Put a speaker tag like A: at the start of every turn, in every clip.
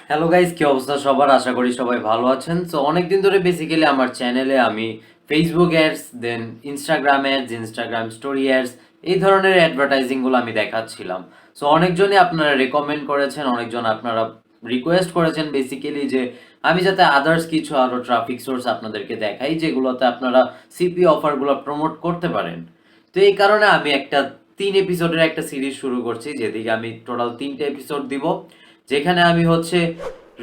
A: Hello guys, কি অবস্থা সবার? আশা করি সবাই ভালো আছেন। সো অনেকদিন ধরে বেসিক্যালি আমার চ্যানেলে আমি Facebook ads, then Instagram ads, Instagram story ads এই ধরনের অ্যাডভার্টাইজিংগুলো আমি দেখাচ্ছিলাম। সো অনেকজনই আপনারা রেকমেন্ড করেছেন, অনেকজন আপনারা রিকোয়েস্ট করেছেন বেসিক্যালি যে আমি যাতে আদার্স কিছু আরও ট্রাফিক সোর্স আপনাদেরকে দেখাই যেগুলোতে আপনারা সিপি অফারগুলো প্রমোট করতে পারেন। তো এই কারণে আমি একটা 3 এপিসোডের একটা সিরিজ শুরু করছি, যেদিকে আমি টোটাল 3টে এপিসোড দিব, যেখানে আমি হচ্ছে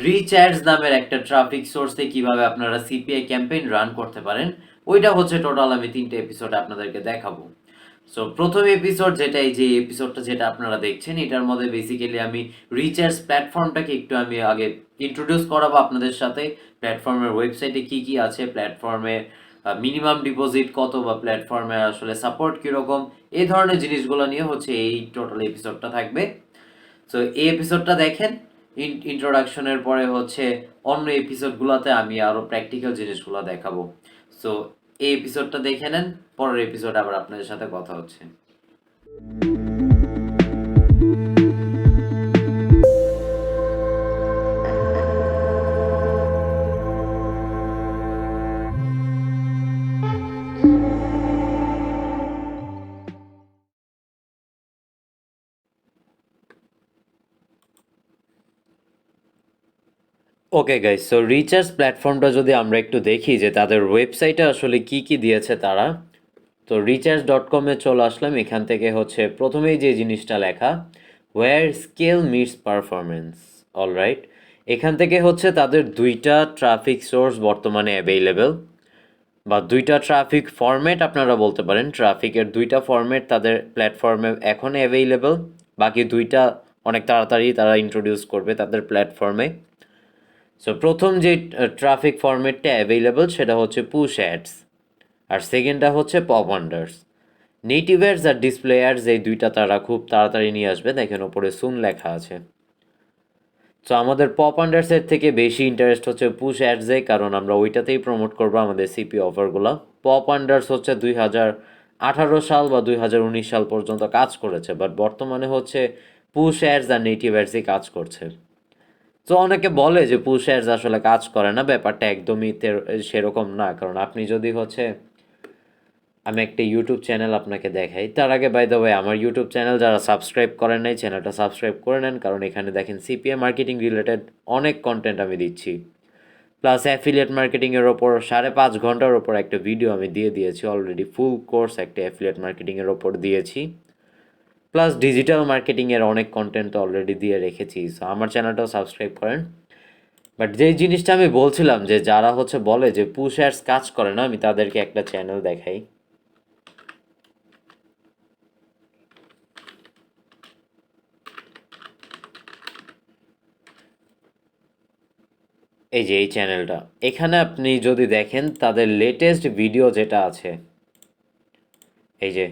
A: রিচ অ্যাডস নামের একটা ট্রাফিক সোর্সে কিভাবে আপনারা সিপিআই ক্যাম্পেইন রান করতে পারেন ওইটা হচ্ছে টোটাল আমি 3টে এপিসোড আপনাদেরকে দেখাবো। সো প্রথম এপিসোড যেটা, এই যে এপিসোডটা যেটা আপনারা দেখছেন, এটার মধ্যে বেসিক্যালি আমি রিচ অ্যাডস প্ল্যাটফর্মটাকে একটু আমি আগে ইন্ট্রোডিউস করাবো আপনাদের সাথে। প্ল্যাটফর্মের ওয়েবসাইটে কি কি আছে, প্ল্যাটফর্মে মিনিমাম ডিপোজিট কত, বা প্ল্যাটফর্মে আসলে সাপোর্ট কীরকম, এই ধরনের জিনিসগুলো নিয়ে হচ্ছে এই টোটাল এপিসোডটা থাকবে। সো এই এপিসোডটা দেখেন, ইন্ট্রোডাকশনের পরে হচ্ছে অন্য এপিসোডগুলোতে আমি আরও প্র্যাকটিক্যাল জিনিসগুলো দেখাবো। সো এই এপিসোডটা দেখে নেন, পরের এপিসোড আবার আপনাদের সাথে কথা হচ্ছে। ওকে গাইস, সো রিচার্জ প্ল্যাটফর্মটা যদি আমরা একটু দেখি যে তাদের ওয়েবসাইটে আসলে কি কি দিয়েছে তারা। তো রিচার্জ.com-এ চলে আসলাম। এখান থেকে হচ্ছে প্রথমেই যে জিনিসটা লেখা, where scale meets performance. Alright, এখান থেকে হচ্ছে তাদের 2টা ট্রাফিক সোর্স বর্তমানে অ্যাভেইলেবল, বা 2টা ট্রাফিক ফরম্যাট আপনারা বলতে পারেন। ট্রাফিকের 2টা ফরম্যাট তাদের প্ল্যাটফর্মে এখন অ্যাভেইলেবল, বাকি 2টা অনেক তাড়াতাড়ি তারা ইন্ট্রোডিউস করবে তাদের প্ল্যাটফর্মে। সো প্রথম যে ট্রাফিক ফরম্যাটটা অ্যাভেইলেবল সেটা হচ্ছে পুশ অ্যাডস, আর সেকেন্ডটা হচ্ছে পপ আন্ডার্স। নেটিভ অ্যাডস আর ডিসপ্লে অ্যাডস এই 2টা তারা খুব তাড়াতাড়ি নিয়ে আসবে, দেখেন ওপরে সুন লেখা আছে। সো আমাদের পপ আন্ডার্সের থেকে বেশি ইন্টারেস্ট হচ্ছে পুশ অ্যাডসে, কারণ আমরা ওইটাতেই প্রমোট করবো আমাদের সিপি অফারগুলো। পপ আন্ডার্স হচ্ছে 2018 সাল বা 2019 সাল পর্যন্ত কাজ করেছে, বাট বর্তমানে হচ্ছে পুশ অ্যাডস আর নেটিভ অ্যাডসই কাজ করছে। তো অনেকে বলে যে পুশ অ্যাডস আসলে কাজ করে না, ব্যাপারটা একদমই সেরকম না। কারণ আপনি যদি হচ্ছে, আমি একটা ইউটিউব চ্যানেল আপনাকে দেখাই, তার আগে বাই দ্য ওয়ে আমার ইউটিউব চ্যানেল যারা সাবস্ক্রাইব করেন নাই, চ্যানেলটা সাবস্ক্রাইব করে নেন, কারণ এখানে দেখেন সিপিএ মার্কেটিং রিলেটেড অনেক কন্টেন্ট আমি দিচ্ছি। প্লাস অ্যাফিলিয়েট মার্কেটিংয়ের ওপর 5.5 ঘন্টার ওপর একটা ভিডিও আমি দিয়ে দিয়েছি অলরেডি, ফুল কোর্স একটা অ্যাফিলিয়েট মার্কেটিংয়ের ওপর দিয়েছি। প্লাস ডিজিটাল মার্কেটিংয়ের অনেক কন্টেন্ট অলরেডি দিয়ে রেখেছি। সো আমার চ্যানেলটাও সাবস্ক্রাইব করেন। বাট যেই জিনিসটা আমি বলছিলাম যে যারা হচ্ছে বলে যে পুশ অ্যাডস কাজ করে না, আমি তাদেরকে একটা চ্যানেল দেখাই। এই যে এই চ্যানেলটা, এখানে আপনি যদি দেখেন তাদের লেটেস্ট ভিডিও যেটা আছে, এই যে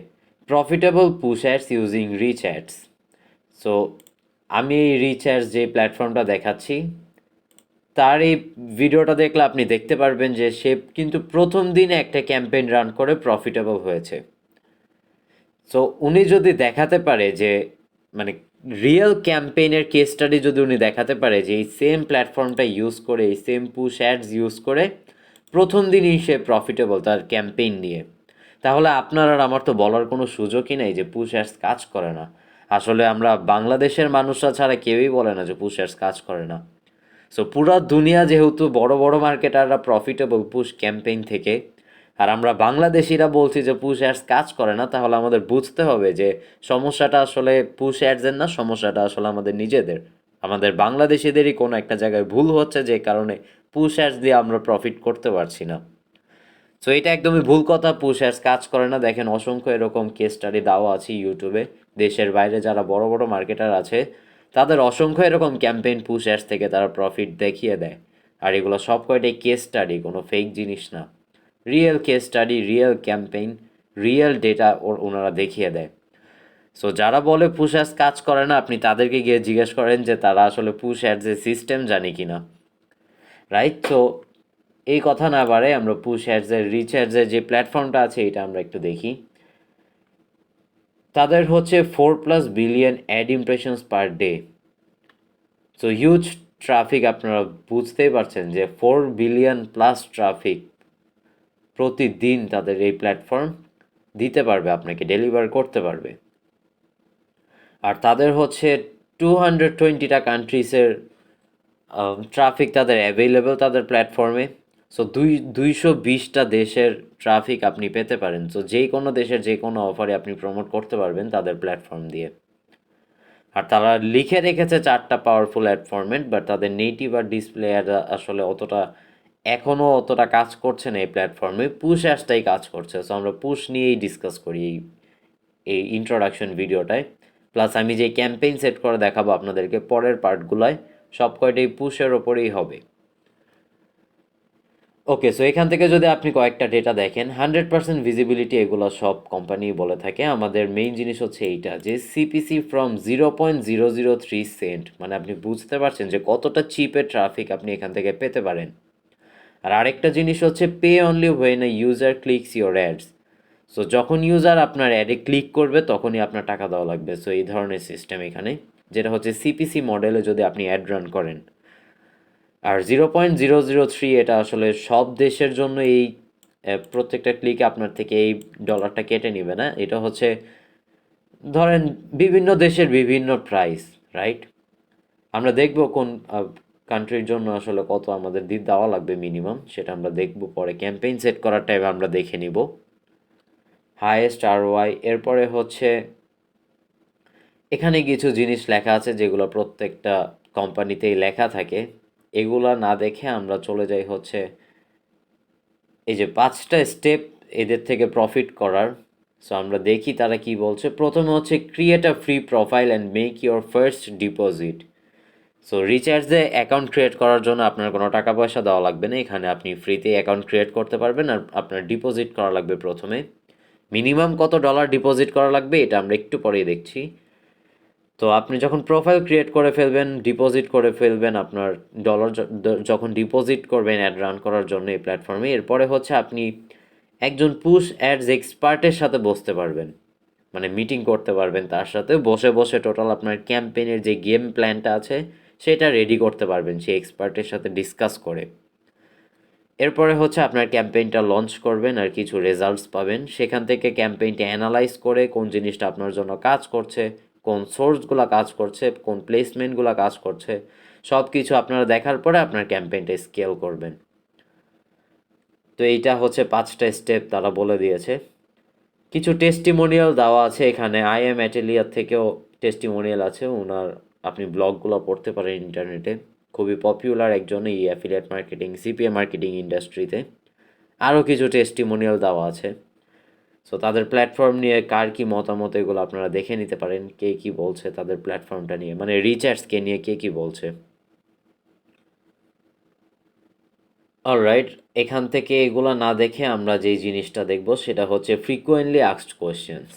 A: profitable push ads using reach ads. So আমি এই রিচ অ্যাডস যে প্ল্যাটফর্মটা দেখাচ্ছি, তার এই ভিডিওটা দেখলে আপনি দেখতে পারবেন যে সে কিন্তু প্রথম দিনে একটা ক্যাম্পেইন রান করে প্রফিটেবল হয়েছে। সো উনি যদি দেখাতে পারে যে, মানে রিয়েল ক্যাম্পেইনের কেস স্টাডি যদি উনি দেখাতে পারে যে এই সেম প্ল্যাটফর্মটা ইউজ করে, এই সেম পুশ অ্যাডস ইউজ করে প্রথম দিনই সে প্রফিটেবল তার ক্যাম্পেইন নিয়ে, তাহলে আপনার আর আমার তো বলার কোনো সুযোগই নেই যে পুশ অ্যাডস কাজ করে না। আসলে আমরা বাংলাদেশের মানুষরা ছাড়া কেউই বলে না যে পুশ অ্যাডস কাজ করে না। সো পুরো দুনিয়া যেহেতু বড় বড় মার্কেটাররা প্রফিটেবল পুশ ক্যাম্পেইন থেকে, আর আমরা বাংলাদেশিরা বলছি যে পুশ অ্যাডস কাজ করে না, তাহলে আমাদের বুঝতে হবে যে সমস্যাটা আসলে পুশ অ্যাডসের না, সমস্যাটা আসলে আমাদের নিজেদের, আমাদের বাংলাদেশিদেরই কোনো একটা জায়গায় ভুল হচ্ছে, যে কারণে পুশ অ্যাডস দিয়ে আমরা প্রফিট করতে পারছি না। সো এটা একদমই ভুল কথা, পুশ অ্যাডস কাজ করে না। দেখেন অসংখ্য এরকম কেস স্টাডি দেওয়া আছে ইউটিউবে, দেশের বাইরে যারা বড় বড় মার্কেটার আছে তাদের অসংখ্য এরকম ক্যাম্পেইন পুশ অ্যাডস থেকে তারা প্রফিট দেখিয়ে দেয়। আর এগুলো সব কয়টাই কেস স্টাডি, কোনো ফেক জিনিস না। Real case study, real campaign, real data ওনারা দেখিয়ে দেয়। সো যারা বলে পুশ অ্যাডস কাজ করে না, আপনি তাদেরকে গিয়ে জিজ্ঞেস করেন যে তারা আসলে পুশ অ্যাডসের সিস্টেম জানে কি না। রাইট? তো এই কথা না বাড়ে আমরা পুশ অ্যাডসের, রিচ অ্যাডসের যে প্ল্যাটফর্মটা আছে এটা আমরা একটু দেখি। তাদের হচ্ছে 4+ billion ad impressions per day. So huge traffic আপনারা বুঝতেই পারছেন যে 4 বিলিয়ন প্লাস ট্রাফিক প্রতিদিন তাদের এই প্ল্যাটফর্ম দিতে পারবে, আপনাকে ডেলিভার করতে পারবে। আর তাদের হচ্ছে 220টা কান্ট্রিজের ট্রাফিক তাদের অ্যাভেলেবেল তাদের প্ল্যাটফর্মে। সো 220টা দেশের ট্রাফিক আপনি পেতে পারেন। সো যেই কোনো দেশের যে কোনো অফারে আপনি প্রমোট করতে পারবেন তাদের প্ল্যাটফর্ম দিয়ে। আর তারা লিখে রেখেছে 4টা পাওয়ারফুল অ্যাড ফরম্যাট, বাট তাদের নেটিভ আর ডিসপ্লে অ্যাড আসলে এখনও অতটা কাজ করছে না এই প্ল্যাটফর্মে। পুশ অ্যাডসটাই কাজ করছে। সো আমরা পুশ নিয়েই ডিসকাস করি এই ইন্ট্রোডাকশন ভিডিওটায়। প্লাস আমি যে ক্যাম্পেইন সেট করে দেখাবো আপনাদেরকে পরের পার্টগুলোয়, সব কয়টাই পুশের ওপরেই হবে। ওকে, সো এখান থেকে যদি আপনি কয়েকটা ডেটা দেখেন, 100% ভিজিবিলিটি এগুলো সব কোম্পানি বলে থাকে। আমাদের মেইন জিনিস হচ্ছে এইটা যে সিপিসি ফ্রম 0.003 সেন্ট, মানে আপনি বুঝতে পারছেন যে কতটা চিপের ট্রাফিক আপনি এখান থেকে পেতে পারেন। আর আরেকটা জিনিস হচ্ছে pay only when a user clicks your ads. So যখন ইউজার আপনার অ্যাডে ক্লিক করবে তখনই আপনার টাকা দেওয়া লাগবে। সো এই ধরনের সিস্টেম এখানে, যেটা হচ্ছে সিপিসি মডেলে যদি আপনি অ্যাড রান করেন। আর 0.003 এটা আসলে সব দেশের জন্য এই প্রত্যেকটা ক্লিকে আপনার থেকে এই ডলারটা কেটে নেবে না। এটা হচ্ছে ধরেন বিভিন্ন দেশের বিভিন্ন প্রাইস, রাইট? আমরা দেখব কোন কান্ট্রির জন্য আসলে কত আমাদের দেওয়া লাগবে মিনিমাম, সেটা আমরা দেখব পরে। ক্যাম্পেইন সেট করার টাইমে আমরা দেখে নিব হাইয়েস্ট ROI। এরপরে হচ্ছে এখানে কিছু জিনিস লেখা আছে যেগুলো প্রত্যেকটা কোম্পানিতেই লেখা থাকে। এগুলা না দেখে আমরা চলে যাই হচ্ছে এই যে 5টা স্টেপ এদের থেকে প্রফিট করার। সো আমরা দেখি তারা কি বলছে। প্রথমে হচ্ছে create a free profile and make your first deposit. So রিচার্জে অ্যাকাউন্ট ক্রিয়েট করার জন্য আপনার কোনো টাকা পয়সা দেওয়া লাগবে না। এখানে আপনি ফ্রিতে অ্যাকাউন্ট ক্রিয়েট করতে পারবেন। আর আপনার ডিপোজিট করা লাগবে প্রথমে। মিনিমাম কত ডলার ডিপোজিট করা লাগবে এটা আমরা একটু পরেই দেখছি। তো আপনি যখন প্রোফাইল ক্রিয়েট করে ফেলবেন, ডিপোজিট করে ফেলবেন আপনার ডলার, যখন ডিপোজিট করবেন অ্যাড রান করার জন্য এই প্ল্যাটফর্মে, এরপরে হচ্ছে আপনি একজন পুশ অ্যাডস এক্সপার্টের সাথে বসতে পারবেন, মানে মিটিং করতে পারবেন তার সাথে বসে বসে টোটাল আপনার ক্যাম্পেইনের যে গেম প্ল্যানটা আছে সেটা রেডি করতে পারবেন সেই এক্সপার্টের সাথে ডিসকাস করে। এরপরে হচ্ছে আপনার ক্যাম্পেইনটা লঞ্চ করবেন আর কিছু রেজাল্টস পাবেন। সেখান থেকে ক্যাম্পেইনটা অ্যানালাইজ করে কোন জিনিসটা আপনার জন্য কাজ করছে, কোন সোর্সগুলো কাজ করছে, কোন প্লেসমেন্টগুলো কাজ করছে, সব কিছু আপনারা দেখার পরে আপনার ক্যাম্পেইনটা স্কেল করবেন। তো এইটা হচ্ছে 5টা স্টেপ তারা বলে দিয়েছে। কিছু টেস্টিমোনিয়াল দেওয়া আছে এখানে। IM অ্যাটেলিয়ার থেকেও টেস্টিমোনিয়াল আছে ওনার, আপনি ব্লগগুলো পড়তে পারেন ইন্টারনেটে। খুবই পপুলার একজন এই অ্যাফিলিয়েট মার্কেটিং, CPA মার্কেটিং ইন্ডাস্ট্রিতে। আরও কিছু টেস্টিমোনিয়াল দেওয়া আছে। সো তাদের প্ল্যাটফর্ম নিয়ে কার কী মতামত এগুলো আপনারা দেখে নিতে পারেন, কে কী বলছে তাদের প্ল্যাটফর্মটা নিয়ে, মানে রিচার্জকে নিয়ে কে কী বলছে। অলরাইট, এখান থেকে এগুলো না দেখে আমরা যেই জিনিসটা দেখব সেটা হচ্ছে ফ্রিকোয়েন্টলি আস্কড কোয়েশ্চেন্স।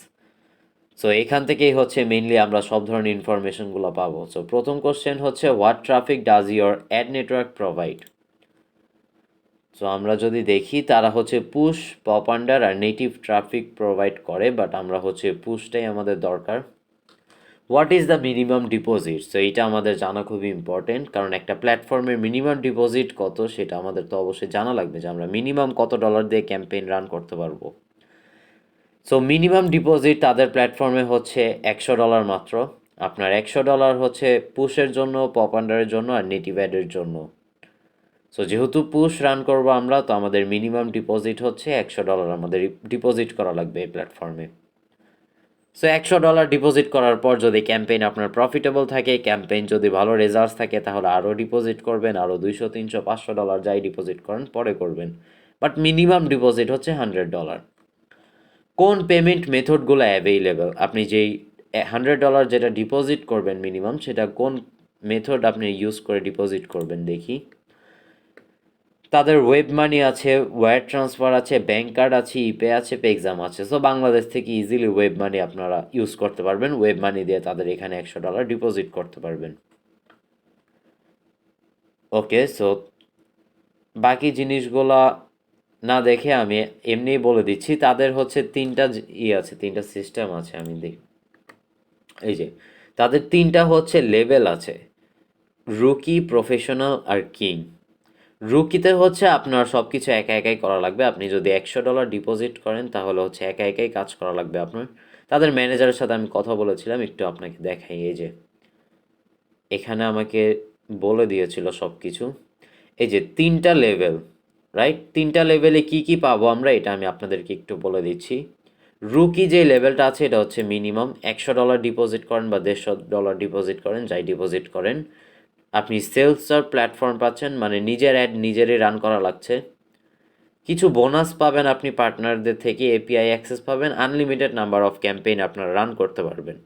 A: সো এখান থেকেই হচ্ছে মেইনলি আমরা সব ধরনের ইনফরমেশনগুলো পাবো। সো প্রথম কোশ্চেন হচ্ছে what traffic does your ad network provide. So আমরা যদি দেখি তারা হচ্ছে পুশ, পপ আন্ডার আর নেটিভ ট্রাফিক প্রোভাইড করে, বাট আমরা হচ্ছে পুশটাই আমাদের দরকার। What is the minimum deposit? So এইটা আমাদের জানা খুবই ইম্পর্টেন্ট, কারণ একটা প্ল্যাটফর্মের মিনিমাম ডিপোজিট কত সেটা আমাদের তো অবশ্যই জানা লাগবে, যে আমরা মিনিমাম কত ডলার দিয়ে ক্যাম্পেইন রান করতে পারবো। সো মিনিমাম ডিপোজিট তাদের প্ল্যাটফর্মে হচ্ছে $100 মাত্র। আপনার $100 হচ্ছে পুশের জন্য, পপ আন্ডারের জন্য আর নেটিভ অ্যাডের জন্য। সো যেহেতু পুশ রান করবো আমরা, তো আমাদের মিনিমাম ডিপোজিট হচ্ছে $100 আমাদের ডিপোজিট করা লাগবে এই প্ল্যাটফর্মে। সো $100 ডিপোজিট করার পর যদি ক্যাম্পেইন আপনার প্রফিটেবল থাকে, ক্যাম্পেইন যদি ভালো রেজাল্টস থাকে, তাহলে আরও ডিপোজিট করবেন, আরও $200, $300, $500 যাই ডিপোজিট করেন পরে করবেন। বাট মিনিমাম ডিপোজিট হচ্ছে $100। কোন পেমেন্ট মেথডগুলো অ্যাভেইলেবল? আপনি যেই $100 যেটা ডিপোজিট করবেন মিনিমাম, সেটা কোন মেথড আপনি ইউজ করে ডিপোজিট করবেন দেখি। তাদের ওয়েব মানি আছে, ওয়্যার ট্রান্সফার আছে, ব্যাঙ্ক কার্ড আছে, ইপে আছে, পেক্সাম আছে। সো বাংলাদেশ থেকে ইজিলি ওয়েব মানি আপনারা ইউজ করতে পারবেন। ওয়েব মানি দিয়ে তাদের এখানে $100 ডিপোজিট করতে পারবেন। ওকে, সো বাকি জিনিসগুলা না দেখে আমি এমনিই বলে দিচ্ছি। তাদের হচ্ছে তিনটা আছে, তিনটা সিস্টেম আছে। আমি দেখি এই যে তাদের তিনটা হচ্ছে লেভেল আছে। রুকি, প্রফেশনাল আর কিং। রুকিতে হচ্ছে আপনার সব কিছু একা একাই করা লাগবে। আপনি যদি $100 ডিপোজিট করেন তাহলে হচ্ছে একা একাই কাজ করা লাগবে আপনার। তাদের ম্যানেজারের সাথে আমি কথা বলেছিলাম, একটু আপনাকে দেখাই। এই যে এখানে আমাকে বলে দিয়েছিল সব কিছু। এই যে 3টা লেভেল, রাইট? 3টা লেভেলে কি কি পাবো আমরা, এটা আমি আপনাদেরকে একটু বলে দিচ্ছি। রুকি যে লেভেলটা আছে এটা হচ্ছে মিনিমাম $100 ডিপোজিট করেন বা $150 ডিপোজিট করেন, যাই ডিপোজিট করেন আপনি সেলফ সার্ভ প্ল্যাটফর্ম পাচ্ছেন, মানে নিজের অ্যাড নিজেরই রান করা লাগছে। কিছু বোনাস পাবেন আপনি পার্টনারদের থেকে, এপিআই অ্যাক্সেস পাবেন, আনলিমিটেড নাম্বার অফ ক্যাম্পেইন আপনারা রান করতে পারবেন।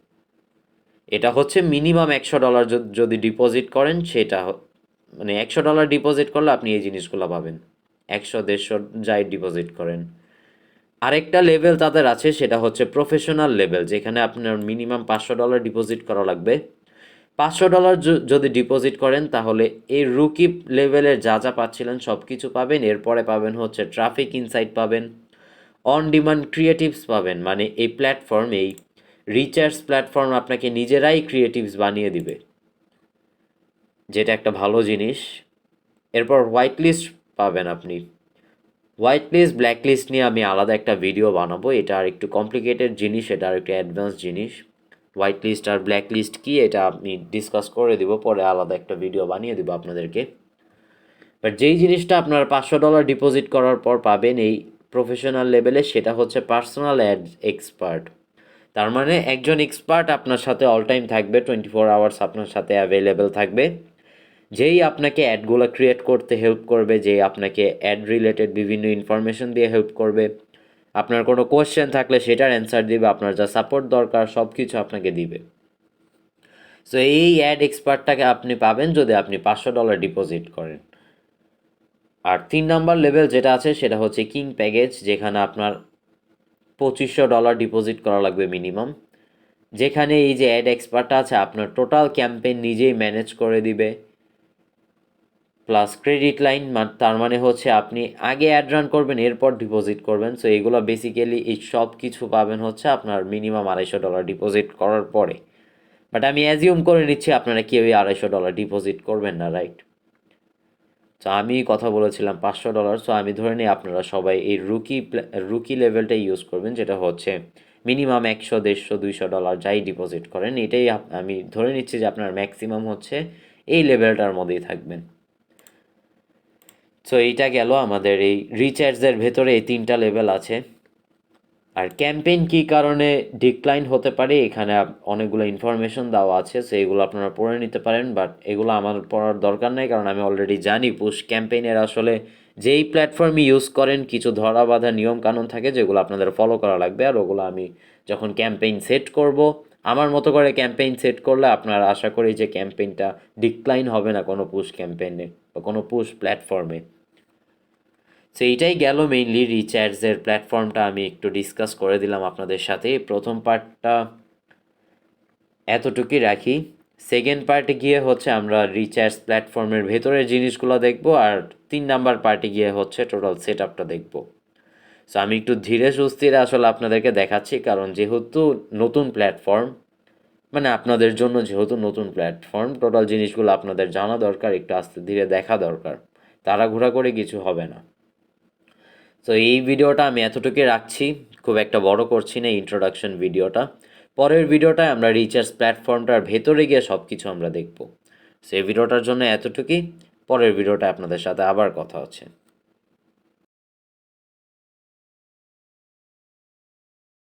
A: এটা হচ্ছে মিনিমাম $100 যদি ডিপোজিট করেন, সেটা মানে $100 ডিপোজিট করলে আপনি এই জিনিসগুলো পাবেন। 100, 150 যাই ডিপোজিট করেন। আরেকটা লেভেল তাদের আছে, সেটা হচ্ছে প্রফেশনাল লেভেল, যেখানে আপনার মিনিমাম $500 ডিপোজিট করা লাগবে। $500 যদি ডিপোজিট করেন তাহলে এই রুকি লেভেলের যা যা পাচ্ছিলেন সব কিছু পাবেন। এরপরে পাবেন হচ্ছে ট্রাফিক ইনসাইট পাবেন, অন ডিমান্ড ক্রিয়েটিভস পাবেন, মানে এই প্ল্যাটফর্ম, এই রিচার্জ প্ল্যাটফর্ম আপনাকে নিজেরাই ক্রিয়েটিভস বানিয়ে দিবে, যেটা একটা ভালো জিনিস। এরপর হোয়াইট লিস্ট পাবেন আপনি। হোয়াইট লিস্ট, ব্ল্যাক লিস্ট নিয়ে আমি আলাদা একটা ভিডিও বানাবো, এটা আর একটু কমপ্লিকেটেড জিনিস, এটা আর একটু অ্যাডভান্স জিনিস। হোয়াইট লিস্ট আর ব্ল্যাক লিস্ট কী এটা আমি ডিসকাস করে দিব, পরে আলাদা একটা ভিডিও বানিয়ে দিব আপনাদেরকে। বাট যেই জিনিসটা আপনার $500 ডিপোজিট করার পর পাবেন এই প্রফেশনাল লেভেলে, সেটা হচ্ছে পার্সোনাল অ্যাড এক্সপার্ট। তার মানে একজন এক্সপার্ট আপনার সাথে অল টাইম থাকবে, 24 আওয়ার্স আপনার সাথে অ্যাভেলেবেল থাকবে, যেই আপনাকে অ্যাডগুলো ক্রিয়েট করতে হেল্প করবে, যেই আপনাকে অ্যাড রিলেটেড বিভিন্ন ইনফরমেশন দিয়ে হেল্প করবে, আপনার কোনো কোয়েশ্চেন থাকলে সেটার অ্যান্সার দিবে, আপনার যা সাপোর্ট দরকার সব কিছু আপনাকে দিবে। সো এই অ্যাড এক্সপার্টটাকে আপনি পাবেন যদি আপনি $500 ডিপোজিট করেন। আর 3 নাম্বার লেভেল যেটা আছে সেটা হচ্ছে কিং প্যাকেজ, যেখানে আপনার $2500 ডিপোজিট করা লাগবে মিনিমাম, যেখানে এই যে অ্যাড এক্সপার্টটা আছে আপনার টোটাল ক্যাম্পেইন নিজেই ম্যানেজ করে দিবে, প্লাস ক্রেডিট লাইন। তার মানে হচ্ছে আপনি আগে অ্যাড রান করবেন, এরপর ডিপোজিট করবেন। সো এইগুলো বেসিক্যালি এই সব কিছু পাবেন হচ্ছে আপনার মিনিমাম $250 ডিপোজিট করার পরে। বাট আমি অ্যাজিউম করে নিচ্ছি আপনারা কেউই $250 ডিপোজিট করবেন না, রাইট? তো আমি কথা বলেছিলাম $500, সো আমি ধরে নিই আপনারা সবাই এই রুকি লেভেলটাই ইউজ করবেন, যেটা হচ্ছে মিনিমাম 100, 150, $200 যাই ডিপোজিট করেন, এটাই আমি ধরে নিচ্ছি যে আপনার ম্যাক্সিমাম হচ্ছে এই লেভেলটার মধ্যেই থাকবেন। সো এইটা গেল আমাদের এই রিচার্জের ভেতরে এই 3টা লেভেল আছে। আর ক্যাম্পেইন কী কারণে ডিক্লাইন হতে পারে এখানে অনেকগুলো ইনফরমেশন দেওয়া আছে, সো এগুলো আপনারা পড়ে নিতে পারেন। বাট এগুলো আমার পড়ার দরকার নেই, কারণ আমি অলরেডি জানি পুশ ক্যাম্পেইনের আসলে যেই প্ল্যাটফর্মই ইউজ করেন কিছু ধরা বাঁধা নিয়ম কানুন থাকে যেগুলো আপনাদের ফলো করা লাগবে। আর ওগুলো আমি যখন ক্যাম্পেইন সেট করব, আমার মতো করে ক্যাম্পেইন সেট করলে আপনারা আশা করি যে ক্যাম্পেইনটা ডিক্লাইন হবে না কোনো পুশ ক্যাম্পেইনে বা কোনো পুশ প্ল্যাটফর্মে। সো এইটাই গেল মেইনলি রিচার্জের প্ল্যাটফর্মটা আমি একটু ডিসকাস করে দিলাম আপনাদের সাথে। প্রথম পার্টটা এতটুকুই রাখি। সেকেন্ড পার্টে গিয়ে হচ্ছে আমরা রিচার্জ প্ল্যাটফর্মের ভেতরের জিনিসগুলো দেখব, আর 3 নাম্বার পার্টে গিয়ে হচ্ছে টোটাল সেট আপটা দেখব। সো আমি একটু ধীরে সুস্থিরে আসলে আপনাদেরকে দেখাচ্ছি, কারণ যেহেতু নতুন প্ল্যাটফর্ম, মানে আপনাদের জন্য যেহেতু নতুন প্ল্যাটফর্ম, টোটাল জিনিসগুলো আপনাদের জানা দরকার, একটু আস্তে ধীরে দেখা দরকার, তাড়াহুড়া করে কিছু হবে না। তো এই ভিডিওটা আমি এতটুকুই রাখছি, খুব একটা বড় করছি না ইন্ট্রোডাকশন ভিডিওটা। পরের ভিডিওটায় আমরা রিচার্জ প্ল্যাটফর্মটার ভেতরে গিয়ে সব কিছু আমরা দেখব। সো এই ভিডিওটার জন্য এতটুকুই, পরের ভিডিওটা আপনাদের সাথে আবার কথা হচ্ছে।